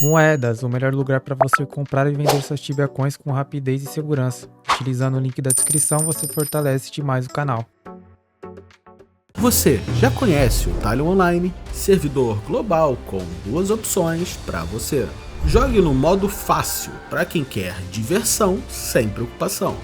Moedas, o melhor lugar para você comprar e vender suas Tibia Coins com rapidez e segurança. Utilizando o link da descrição, você fortalece demais o canal. Você já conhece o Talion Online, servidor global com duas opções para você. Jogue no modo fácil para quem quer diversão sem preocupação,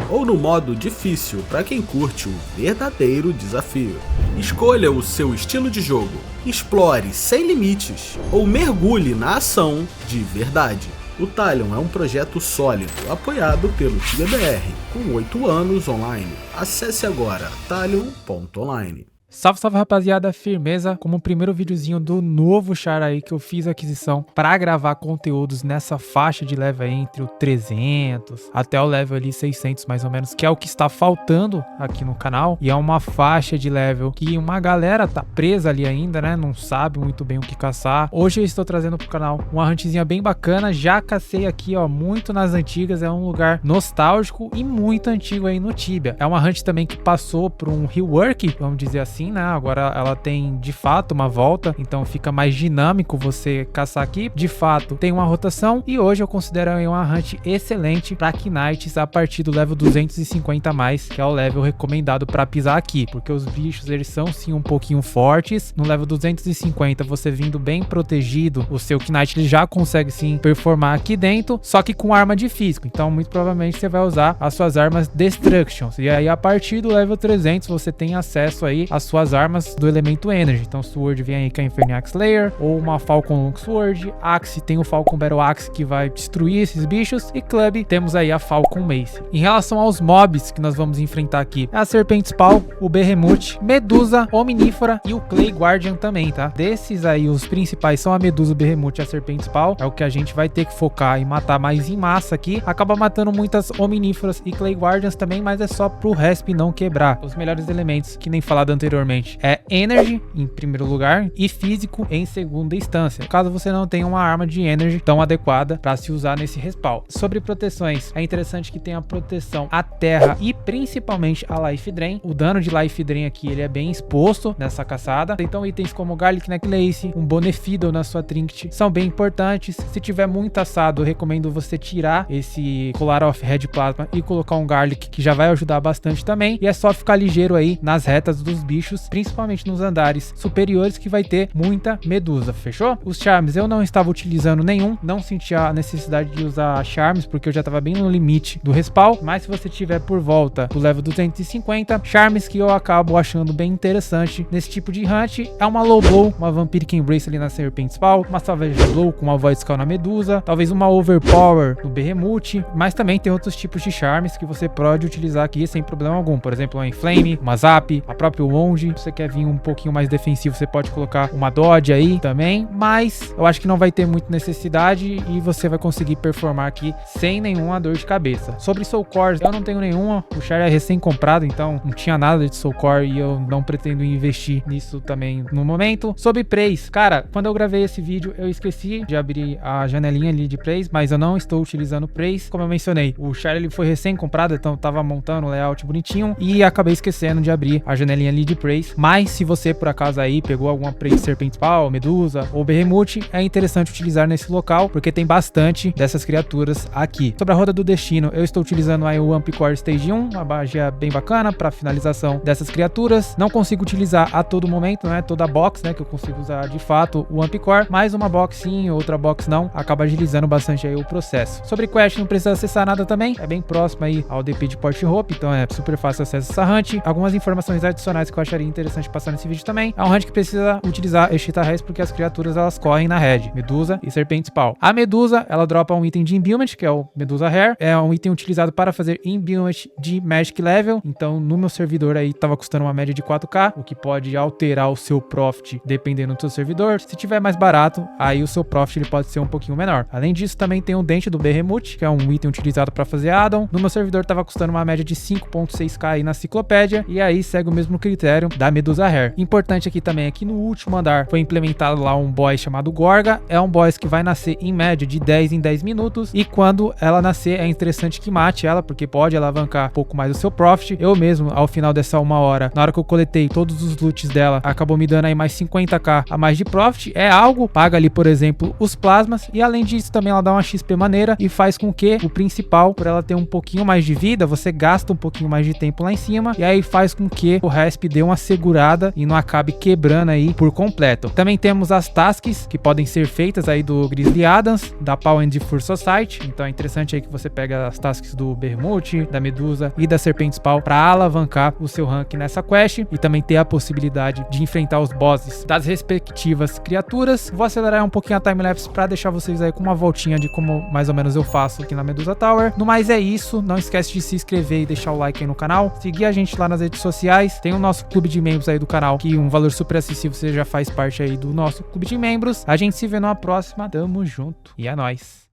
ou no modo difícil para quem curte um verdadeiro desafio. Escolha o seu estilo de jogo, explore sem limites ou mergulhe na ação de verdade. O Talion é um projeto sólido, apoiado pelo TibiaBR, com 8 anos online. Acesse agora talion.online. Salve, salve rapaziada, firmeza, como o primeiro videozinho do novo char aí que eu fiz a aquisição para gravar conteúdos nessa faixa de level aí, entre o 300 até o level ali 600 mais ou menos, que é o que está faltando aqui no canal, e é uma faixa de level que uma galera tá presa ali ainda, né, não sabe muito bem o que caçar. Hoje eu estou trazendo pro canal uma huntzinha bem bacana, já cacei aqui ó, muito nas antigas, é um lugar nostálgico e muito antigo aí no Tibia. É uma hunt também que passou por um rework, vamos dizer assim, né? Agora ela tem de fato uma volta, então fica mais dinâmico você caçar aqui. De fato tem uma rotação e hoje eu considero uma hunt excelente para Knights a partir do level 250 a mais, que é o level recomendado para pisar aqui, porque os bichos eles são sim um pouquinho fortes. No level 250 você vindo bem protegido, o seu Knight ele já consegue sim performar aqui dentro, só que com arma de físico, então muito provavelmente você vai usar as suas armas Destructions, e aí a partir do level 300 você tem acesso aí às suas armas do elemento Energy. Então Sword vem aí com a Inferno Axe Slayer ou uma Falcon Long Sword, Axe tem o Falcon Battle Axe que vai destruir esses bichos, e Club temos aí a Falcon Mace. Em relação aos mobs que nós vamos enfrentar aqui, é a Serpente Spawn, o Behemoth, Medusa, Omnífera e o Clay Guardian também, tá? Desses aí os principais são a Medusa, o Behemoth e a Serpente Spawn, é o que a gente vai ter que focar e matar mais em massa aqui. Acaba matando muitas Omníferas e Clay Guardians também, mas é só pro resp não quebrar. Os melhores elementos, que nem falado anteriormente, é Energy em primeiro lugar e Físico em segunda instância, caso você não tenha uma arma de Energy tão adequada para se usar nesse respawn. Sobre proteções, é interessante que tenha proteção à terra e principalmente a Life Drain. O dano de Life Drain aqui ele é bem exposto nessa caçada, então itens como Garlic Necklace, um Bonefiddle na sua trinket são bem importantes. Se tiver muito assado, eu recomendo você tirar esse Colar of Red Plasma e colocar um Garlic, que já vai ajudar bastante também, e é só ficar ligeiro aí nas retas dos bichos, principalmente nos andares superiores, que vai ter muita Medusa, fechou? Os Charms eu não estava utilizando nenhum, não senti a necessidade de usar Charms, porque eu já estava bem no limite do respawn, mas se você tiver por volta do level 250, Charms que eu acabo achando bem interessante nesse tipo de hunt é uma Low Blow, uma Vampiric Embrace ali na Serpente Spawn, uma Savage Blow com uma Void Skull na Medusa, talvez uma Overpower no Behemoth, mas também tem outros tipos de Charms que você pode utilizar aqui sem problema algum, por exemplo, uma Inflame, uma Zap, a própria Wonde. Se você quer vir um pouquinho mais defensivo, você pode colocar uma Dodge aí também, mas eu acho que não vai ter muita necessidade e você vai conseguir performar aqui sem nenhuma dor de cabeça. Sobre Soul Cores, eu não tenho nenhuma, o char é recém-comprado, então não tinha nada de Soul Core e eu não pretendo investir nisso também no momento. Sobre Praise, cara, quando eu gravei esse vídeo, eu esqueci de abrir a janelinha ali de Praise, mas eu não estou utilizando Praise. Como eu mencionei, o char ele foi recém-comprado, então eu tava montando o layout bonitinho e acabei esquecendo de abrir a janelinha ali de Praise. Mas se você por acaso aí pegou alguma Praise Serpente Spawn, Medusa ou Behemoth, é interessante utilizar nesse local, porque tem bastante dessas criaturas aqui. Sobre a Roda do Destino, eu estou utilizando aí o Ampcore Stage 1, uma magia bem bacana para finalização dessas criaturas. Não consigo utilizar a todo momento, né, toda box, né, que eu consigo usar de fato o Ampcore, mas uma box sim, outra box não, acaba agilizando bastante aí o processo. Sobre Quest, não precisa acessar nada também, é bem próximo aí ao DP de Port Hope, então é super fácil acesso a essa hunt. Algumas informações adicionais que eu acharia interessante passar nesse vídeo também, é um hunt que precisa utilizar Eshita Res, porque as criaturas elas correm na red, Medusa e Serpente Spawn. A Medusa, ela dropa um item de Imbuement, que é o Medusa Hair, é um item utilizado para fazer Imbuement de Magic Level, então no meu servidor aí tava custando uma média de 4k, o que pode alterar o seu profit dependendo do seu servidor. Se tiver mais barato, aí o seu profit ele pode ser um pouquinho menor. Além disso, também tem o Dente do Behemoth, que é um item utilizado para fazer addon. No meu servidor tava custando uma média de 5.6k aí na Ciclopédia, e aí segue o mesmo critério Serum da Medusa Hair. Importante aqui também é que no último andar foi implementado lá um boss chamado Gorga. É um boss que vai nascer em média de 10 em 10 minutos, e quando ela nascer é interessante que mate ela, porque pode alavancar um pouco mais o seu profit. Eu mesmo, ao final dessa 1 hora, na hora que eu coletei todos os loots dela, acabou me dando aí mais 50k a mais de profit. É algo, paga ali, por exemplo, os plasmas, e além disso também ela dá uma XP maneira e faz com que o principal, por ela ter um pouquinho mais de vida, você gasta um pouquinho mais de tempo lá em cima, e aí faz com que o resp dê uma segurada e não acabe quebrando aí por completo. Também temos as tasks que podem ser feitas aí do Grizzly Adams, da Paw and Fur Society. Então é interessante aí que você pega as tasks do Bermute, da Medusa e da Serpentes Paw para alavancar o seu rank nessa quest, e também ter a possibilidade de enfrentar os bosses das respectivas criaturas. Vou acelerar um pouquinho a timelapse para deixar vocês aí com uma voltinha de como mais ou menos eu faço aqui na Medusa Tower. No mais é isso, não esquece de se inscrever e deixar o like aí no canal, seguir a gente lá nas redes sociais, tem o nosso clube de membros aí do canal, que um valor super acessível, você já faz parte aí do nosso clube de membros. A gente se vê numa próxima, tamo junto e é nóis!